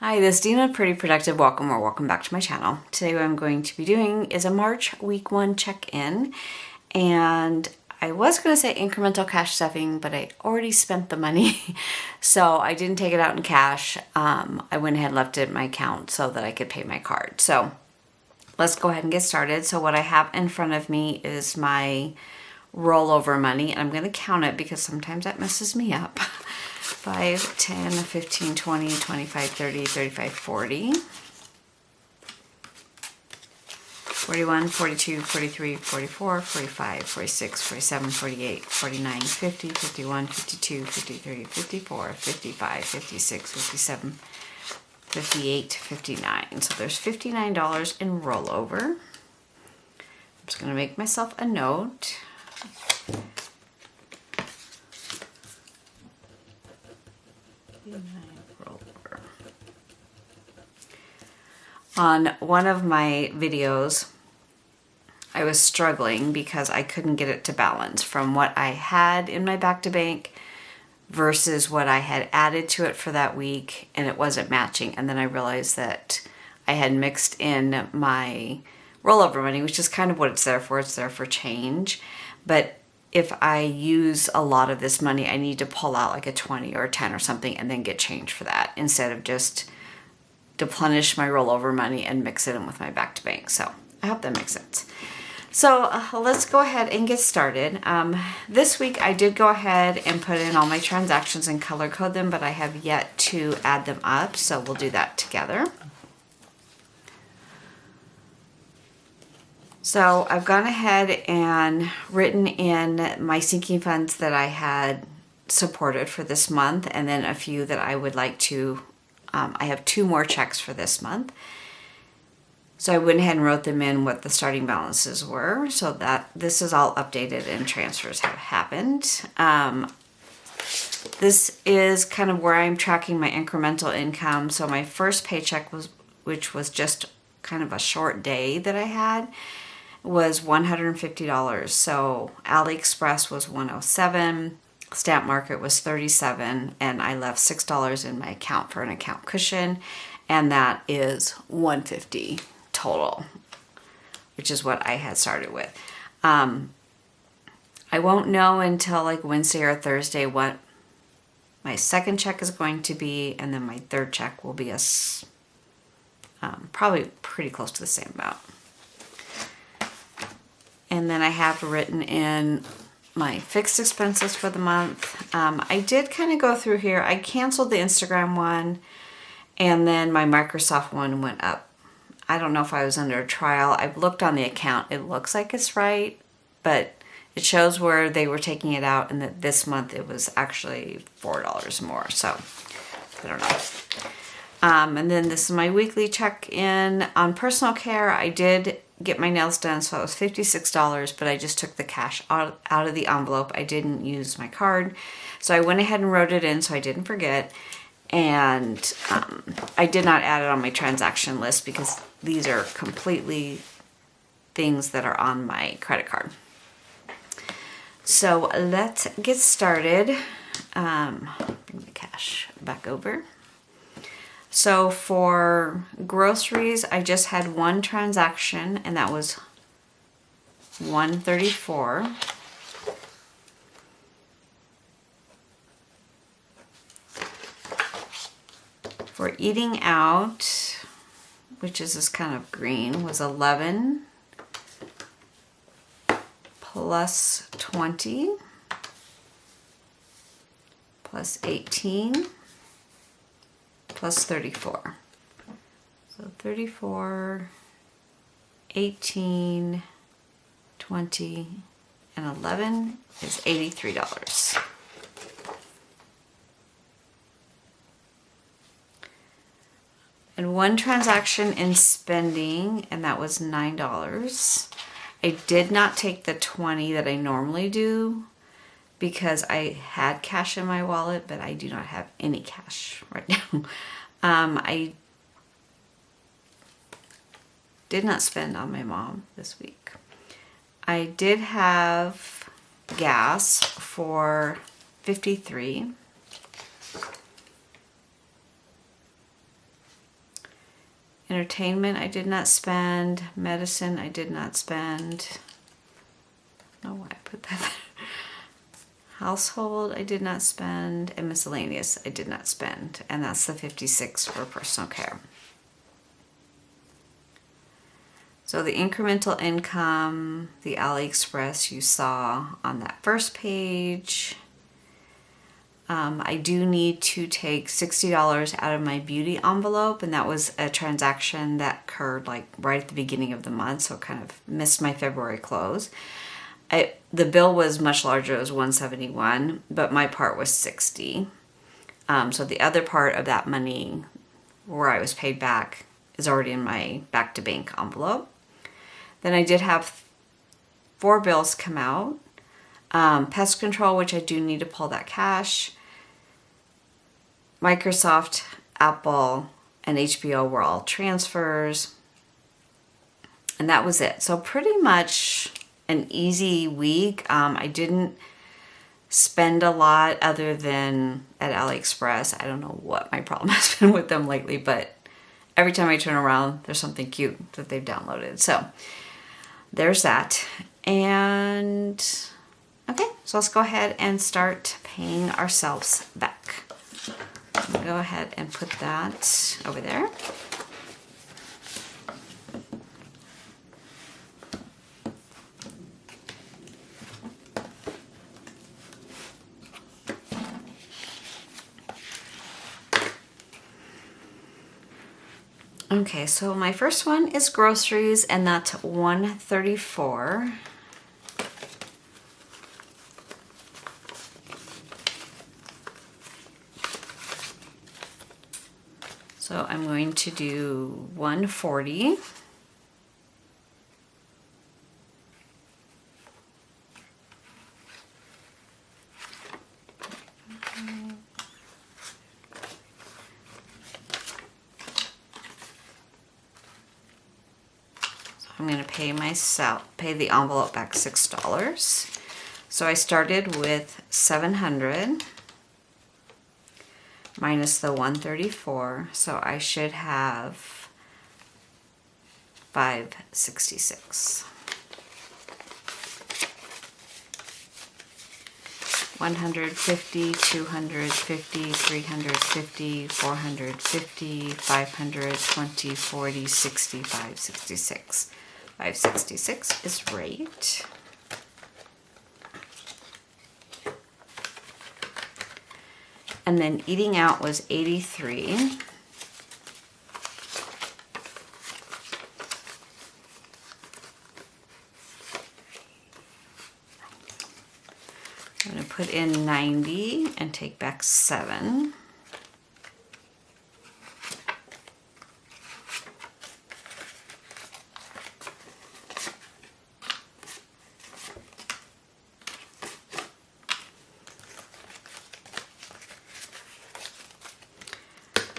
Hi, this is Dina, Pretty Productive. Welcome or welcome back to my channel. Today what I'm going to be doing is a March week 1 check-in, and I was going to say incremental cash stuffing, but I already spent the money, so I didn't take it out in cash. I went ahead and left it in my account so that I could pay my card. So let's go ahead and get started. So what I have in front of me is my rollover money, and I'm going to count it because sometimes that messes me up. 5, 10, 15, 20, 25, 30, 35, 40, 41, 42, 43, 44, 45, 46, 47, 48, 49, 50, 51, 52, 53, 54, 55, 56, 57, 58, 59. So there's $59 in rollover. I'm just going to make myself a note. Rollover. On one of my videos, I was struggling because I couldn't get it to balance from what I had in my back to bank versus what I had added to it for that week, and it wasn't matching. And then I realized that I had mixed in my rollover money, which is kind of what it's there for. It's there for change. But if I use a lot of this money, I need to pull out like a 20 or a 10 or something and then get change for that instead of just deplenish my rollover money and mix it in with my back to bank. So I hope that makes sense. So let's go ahead and get started. This week I did go ahead and put in all my transactions and color code them, but I have yet to add them up. So we'll do that together. So I've gone ahead and written in my sinking funds that I had supported for this month, and then a few that I would like to, I have 2 more checks for this month. So I went ahead and wrote them in what the starting balances were, so that this is all updated and transfers have happened. This is kind of where I'm tracking my incremental income. So my first paycheck which was just kind of a short day that I had, was $150. So AliExpress was $107, Stamp Market was $37, and I left $6 in my account for an account cushion, and that is $150 total, which is what I had started with. I won't know until like Wednesday or Thursday what my second check is going to be, and then my third check will be probably pretty close to the same amount. And then I have written in my fixed expenses for the month. I did kind of go through here. I canceled the Instagram one, and then my Microsoft one went up. I don't know if I was under a trial. I've looked on the account. It looks like it's right, but it shows where they were taking it out, and that this month it was actually $4 more. So I don't know. And then this is my weekly check-in. On personal care, I did get my nails done, so it was $56, but I just took the cash out of the envelope. I didn't use my card, so I went ahead and wrote it in so I didn't forget. And I did not add it on my transaction list because these are completely things that are on my credit card. So let's get started. Bring the cash back over. So for groceries, I just had one transaction, and that was $134. For eating out, which is this kind of green, was 11 plus 20 plus 18 plus 34. So 34, 18, 20, and 11 is $83. And one transaction in spending, and that was $9. I did not take the 20 that I normally do because I had cash in my wallet, but I do not have any cash right now. I did not spend on my mom this week. I did have gas for $53. Entertainment I did not spend. Medicine I did not spend. Oh, why I put that there. Household I did not spend. And miscellaneous I did not spend. And that's the $56 for personal care. So the incremental income, the AliExpress you saw on that first page. I do need to take $60 out of my beauty envelope, and that was a transaction that occurred like right at the beginning of the month, so it kind of missed my February close. The bill was much larger, it was $171, but my part was $60. So the other part of that money where I was paid back is already in my back to bank envelope. Then I did have 4 bills come out. Pest control, which I do need to pull that cash. Microsoft, Apple, and HBO were all transfers. And that was it. So pretty much an easy week. I didn't spend a lot other than at AliExpress. I don't know what my problem has been with them lately, but every time I turn around, there's something cute that they've downloaded. So there's that. And okay, so let's go ahead and start paying ourselves back. Go ahead and put that over there. Okay, so my first one is groceries, and that's $134. So I'm going to do $140. I'm going to pay the envelope back $6. So I started with $700 minus the $134, so I should have $566. 150, 250, 350, 450, 520, 40, 60, 566. 566 is right. And then eating out was 83. I'm going to put in 90 and take back 7.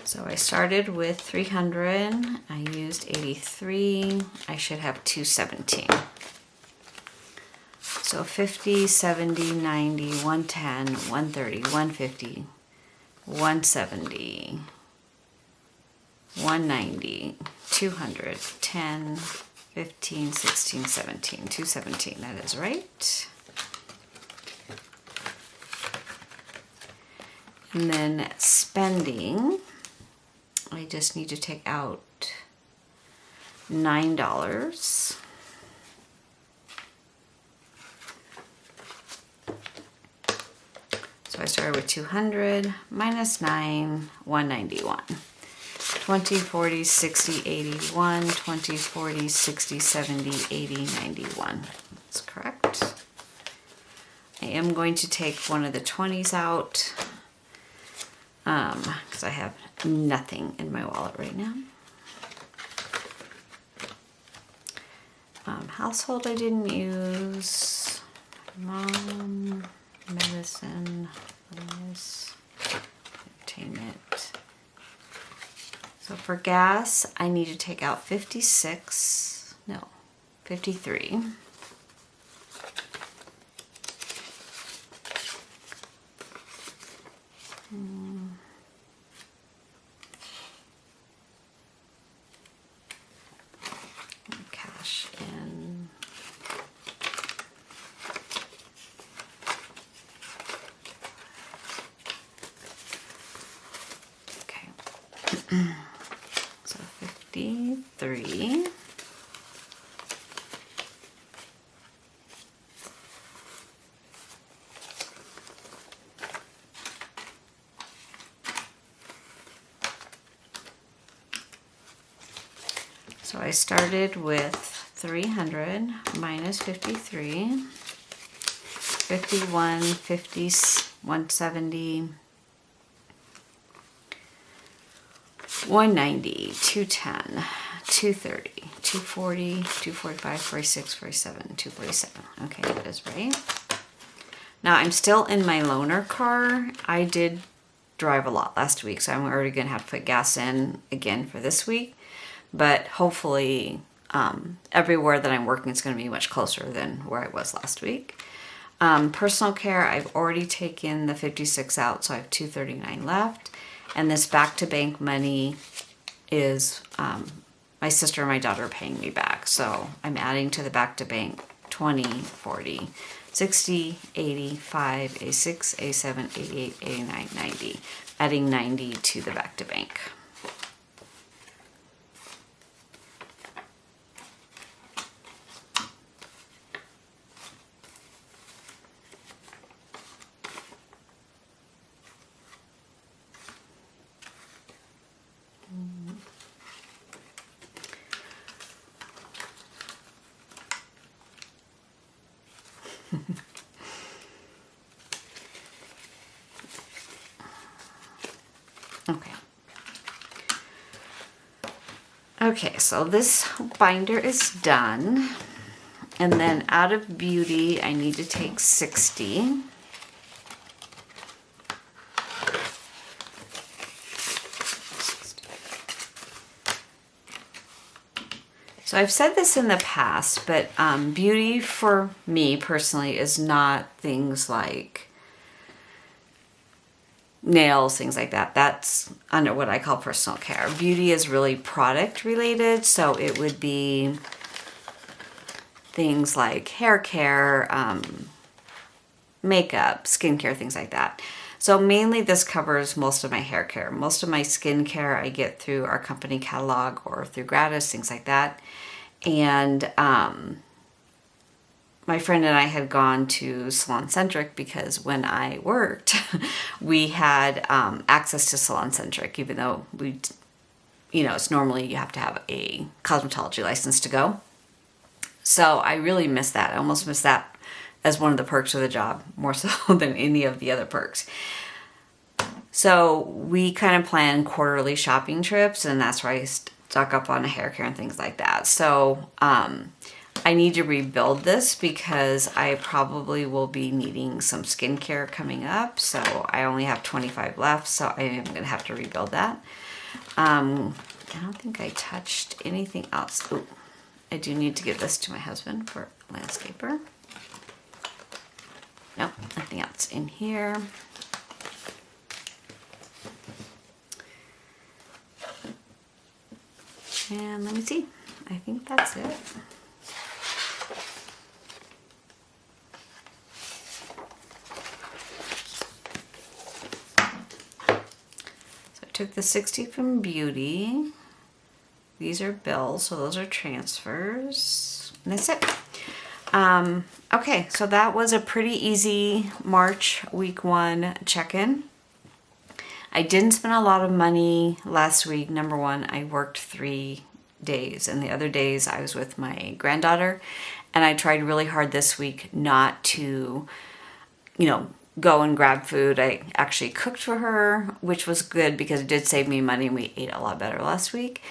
So I started with 300, I used 83, I should have 217. So 50, 70, 90, 110, 130, 150, 170, 190, 200, 10, 15, 16, 17, 217, that is right. And then spending, I just need to take out $9. So I started with 200 minus 9, 191. 20, 40, 60, 81, 20, 40, 60, 70, 80, 91. That's correct. I am going to take one of the 20s out because I have nothing in my wallet right now. Household I didn't use. Mom, medicine, entertainment. So for gas, I need to take out 53. So 53. So I started with 300 minus 53, 51, 50, 170, 190, 210, 230, 240, 245, 46, 47, 247. Okay, that is right. Now I'm still in my loaner car. I did drive a lot last week, so I'm already gonna have to put gas in again for this week. But hopefully everywhere that I'm working is going to be much closer than where I was last week. Personal care, I've already taken the 56 out, so I have 239 left. And this back to bank money is my sister and my daughter paying me back. So I'm adding to the back to bank 20, 40, 60, 85, A6, A7, 88, 89, 90. Adding 90 to the back to bank. Okay. Okay, so this binder is done. And then out of beauty, I need to take 60. So I've said this in the past, but beauty for me personally is not things like nails, things like that. That's under what I call personal care. Beauty is really product related, so it would be things like hair care, makeup, skincare, things like that. So mainly this covers most of my hair care. Most of my skincare I get through our company catalog or through gratis, things like that. And my friend and I had gone to Salon Centric because when I worked, we had access to Salon Centric, even though it's normally you have to have a cosmetology license to go. So I really miss that. I almost miss that as one of the perks of the job, more so than any of the other perks. So we kind of plan quarterly shopping trips, and that's where I stock up on hair care and things like that. So I need to rebuild this because I probably will be needing some skincare coming up. So I only have 25 left, so I am going to have to rebuild that. I don't think I touched anything else. Ooh, I do need to give this to my husband for landscaper. Nope, nothing else in here. And let me see. I think that's it. So I took the 60 from Beauty. These are bills, so those are transfers. And that's it. Okay, so that was a pretty easy March week 1 check-in. I didn't spend a lot of money last week. Number one, I worked 3 days, and the other days I was with my granddaughter, and I tried really hard this week not to, go and grab food. I actually cooked for her, which was good because it did save me money, and we ate a lot better last week.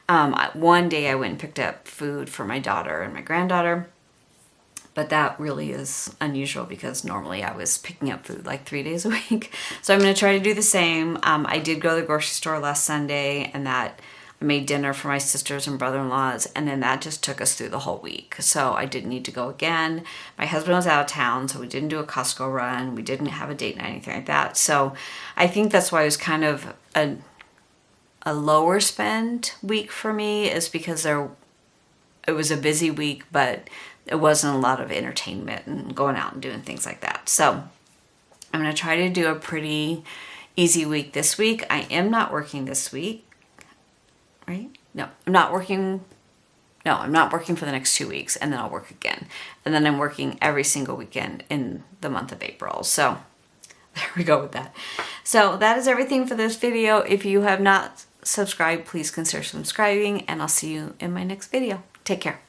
One day I went and picked up food for my daughter and my granddaughter, but that really is unusual because normally I was picking up food like 3 days a week. So I'm going to try to do the same. I did go to the grocery store last Sunday, and that I made dinner for my sisters and brother-in-laws, and then that just took us through the whole week. So I didn't need to go again. My husband was out of town, so we didn't do a Costco run. We didn't have a date night, anything like that. So I think that's why it was kind of a lower spend week for me, is because it was a busy week, but it wasn't a lot of entertainment and going out and doing things like that. So I'm going to try to do a pretty easy week this week. I am not working this week. right? No, I'm not working. No, I'm not working for the next 2 weeks, and then I'll work again. And then I'm working every single weekend in the month of April. So there we go with that. So that is everything for this video. If you have not subscribed, please consider subscribing, and I'll see you in my next video. Take care.